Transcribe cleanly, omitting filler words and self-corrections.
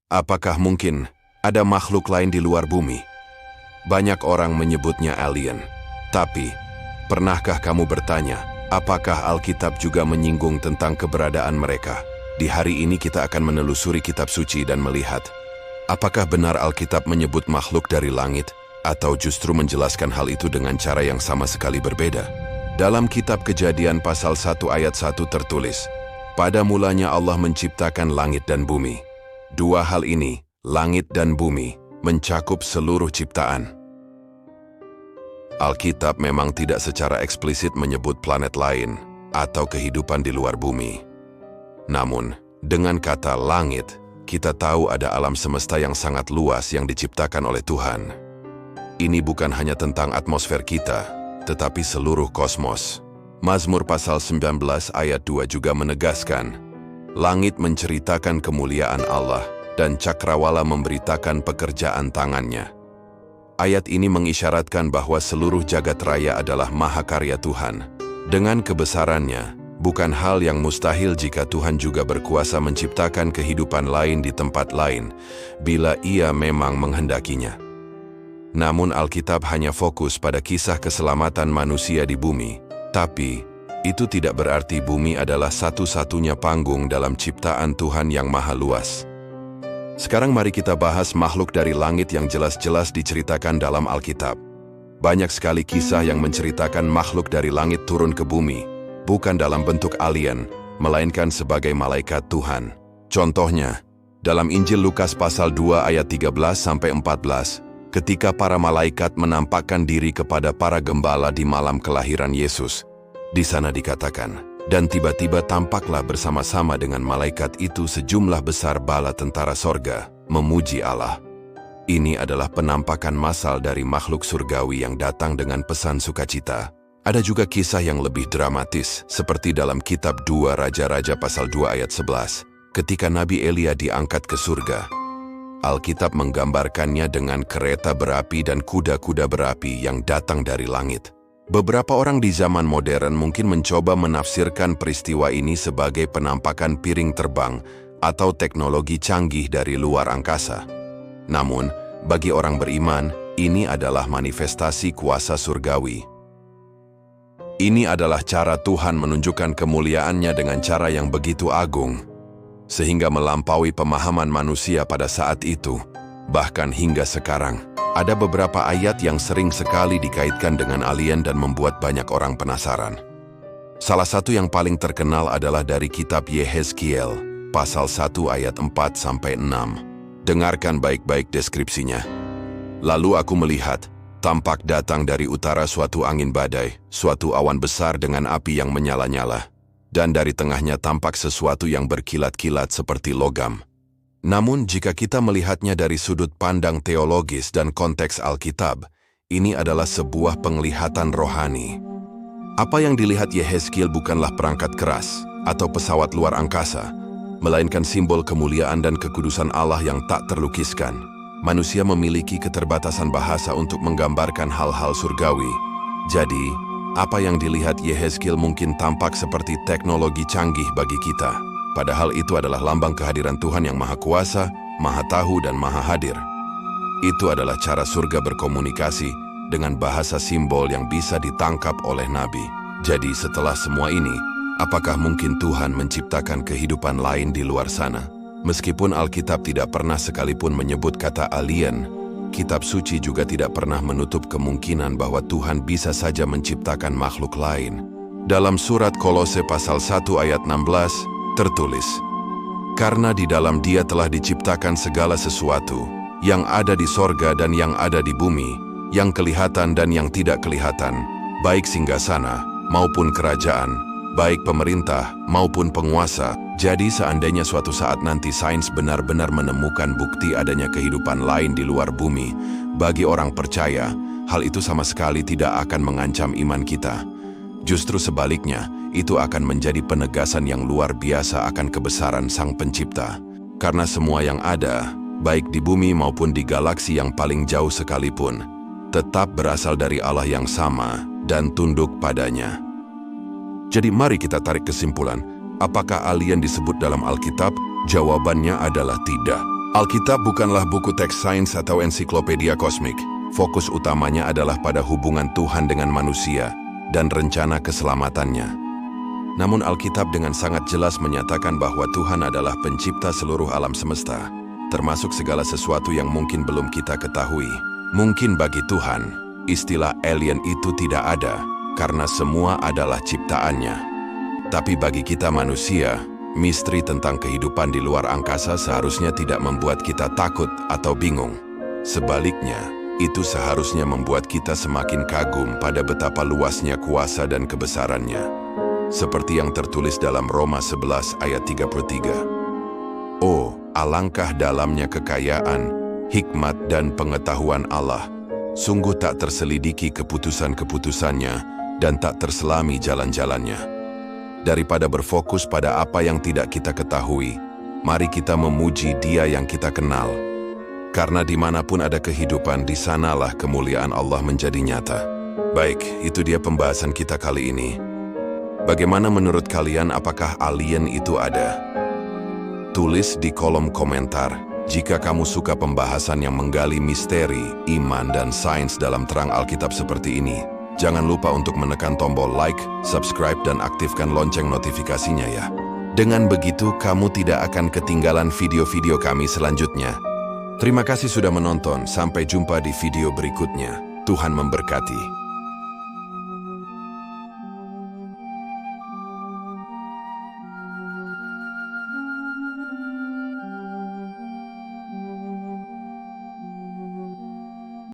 Apakah mungkin ada makhluk lain di luar bumi? Banyak orang menyebutnya alien. Tapi, pernahkah kamu bertanya, apakah Alkitab juga menyinggung tentang keberadaan mereka? Di hari ini kita akan menelusuri kitab suci dan melihat, apakah benar Alkitab menyebut makhluk dari langit, atau justru menjelaskan hal itu dengan cara yang sama sekali berbeda? Dalam kitab Kejadian pasal 1 ayat 1 tertulis, pada mulanya Allah menciptakan langit dan bumi. Dua hal ini, langit dan bumi, mencakup seluruh ciptaan. Alkitab memang tidak secara eksplisit menyebut planet lain atau kehidupan di luar bumi. Namun, dengan kata langit, kita tahu ada alam semesta yang sangat luas yang diciptakan oleh Tuhan. Ini bukan hanya tentang atmosfer kita, tetapi seluruh kosmos. Mazmur pasal 19 ayat 2 juga menegaskan, langit menceritakan kemuliaan Allah, dan cakrawala memberitakan pekerjaan tangannya. Ayat ini mengisyaratkan bahwa seluruh jagat raya adalah mahakarya Tuhan. Dengan kebesarannya, bukan hal yang mustahil jika Tuhan juga berkuasa menciptakan kehidupan lain di tempat lain, bila Ia memang menghendakinya. Namun Alkitab hanya fokus pada kisah keselamatan manusia di bumi, tapi itu tidak berarti bumi adalah satu-satunya panggung dalam ciptaan Tuhan yang maha luas. Sekarang mari kita bahas makhluk dari langit yang jelas-jelas diceritakan dalam Alkitab. Banyak sekali kisah yang menceritakan makhluk dari langit turun ke bumi, bukan dalam bentuk alien, melainkan sebagai malaikat Tuhan. Contohnya, dalam Injil Lukas pasal 2 ayat 13-14, ketika para malaikat menampakkan diri kepada para gembala di malam kelahiran Yesus, di sana dikatakan, dan tiba-tiba tampaklah bersama-sama dengan malaikat itu sejumlah besar bala tentara sorga, memuji Allah. Ini adalah penampakan massal dari makhluk surgawi yang datang dengan pesan sukacita. Ada juga kisah yang lebih dramatis, seperti dalam kitab 2 Raja-Raja pasal 2 ayat 11, ketika Nabi Elia diangkat ke surga. Alkitab menggambarkannya dengan kereta berapi dan kuda-kuda berapi yang datang dari langit. Beberapa orang di zaman modern mungkin mencoba menafsirkan peristiwa ini sebagai penampakan piring terbang atau teknologi canggih dari luar angkasa. Namun, bagi orang beriman, ini adalah manifestasi kuasa surgawi. Ini adalah cara Tuhan menunjukkan kemuliaannya dengan cara yang begitu agung, sehingga melampaui pemahaman manusia pada saat itu, bahkan hingga sekarang. Ada beberapa ayat yang sering sekali dikaitkan dengan alien dan membuat banyak orang penasaran. Salah satu yang paling terkenal adalah dari kitab Yehezkiel, pasal 1 ayat 4-6. Dengarkan baik-baik deskripsinya. Lalu aku melihat, tampak datang dari utara suatu angin badai, suatu awan besar dengan api yang menyala-nyala, dan dari tengahnya tampak sesuatu yang berkilat-kilat seperti logam. Namun jika kita melihatnya dari sudut pandang teologis dan konteks Alkitab, ini adalah sebuah penglihatan rohani. Apa yang dilihat Yehezkiel bukanlah perangkat keras atau pesawat luar angkasa, melainkan simbol kemuliaan dan kekudusan Allah yang tak terlukiskan. Manusia memiliki keterbatasan bahasa untuk menggambarkan hal-hal surgawi. Jadi, apa yang dilihat Yehezkiel mungkin tampak seperti teknologi canggih bagi kita. Padahal itu adalah lambang kehadiran Tuhan yang Maha Kuasa, Maha Tahu, dan Maha Hadir. Itu adalah cara surga berkomunikasi dengan bahasa simbol yang bisa ditangkap oleh Nabi. Jadi setelah semua ini, apakah mungkin Tuhan menciptakan kehidupan lain di luar sana? Meskipun Alkitab tidak pernah sekalipun menyebut kata alien, kitab suci juga tidak pernah menutup kemungkinan bahwa Tuhan bisa saja menciptakan makhluk lain. Dalam surat Kolose pasal 1 ayat 16, tertulis, karena di dalam Dia telah diciptakan segala sesuatu, yang ada di sorga dan yang ada di bumi, yang kelihatan dan yang tidak kelihatan, baik singgasana maupun kerajaan, baik pemerintah maupun penguasa. Jadi seandainya suatu saat nanti sains benar-benar menemukan bukti adanya kehidupan lain di luar bumi, bagi orang percaya, hal itu sama sekali tidak akan mengancam iman kita. Justru sebaliknya, itu akan menjadi penegasan yang luar biasa akan kebesaran Sang Pencipta. Karena semua yang ada, baik di bumi maupun di galaksi yang paling jauh sekalipun, tetap berasal dari Allah yang sama dan tunduk padanya. Jadi mari kita tarik kesimpulan, apakah alien disebut dalam Alkitab? Jawabannya adalah tidak. Alkitab bukanlah buku teks sains atau ensiklopedia kosmik. Fokus utamanya adalah pada hubungan Tuhan dengan manusia dan rencana keselamatannya. Namun Alkitab dengan sangat jelas menyatakan bahwa Tuhan adalah pencipta seluruh alam semesta, termasuk segala sesuatu yang mungkin belum kita ketahui. Mungkin bagi Tuhan, istilah alien itu tidak ada, karena semua adalah ciptaannya. Tapi bagi kita manusia, misteri tentang kehidupan di luar angkasa seharusnya tidak membuat kita takut atau bingung. Sebaliknya, itu seharusnya membuat kita semakin kagum pada betapa luasnya kuasa dan kebesarannya. Seperti yang tertulis dalam Roma 11 ayat 33. Oh, alangkah dalamnya kekayaan, hikmat dan pengetahuan Allah. Sungguh tak terselidiki keputusan-keputusannya dan tak terselami jalan-jalannya. Daripada berfokus pada apa yang tidak kita ketahui, mari kita memuji Dia yang kita kenal. Karena dimanapun ada kehidupan, di sanalah kemuliaan Allah menjadi nyata. Baik, itu dia pembahasan kita kali ini. Bagaimana menurut kalian, apakah alien itu ada? Tulis di kolom komentar. Jika kamu suka pembahasan yang menggali misteri, iman, dan sains dalam terang Alkitab seperti ini, jangan lupa untuk menekan tombol like, subscribe, dan aktifkan lonceng notifikasinya ya. Dengan begitu, kamu tidak akan ketinggalan video-video kami selanjutnya. Terima kasih sudah menonton, sampai jumpa di video berikutnya. Tuhan memberkati.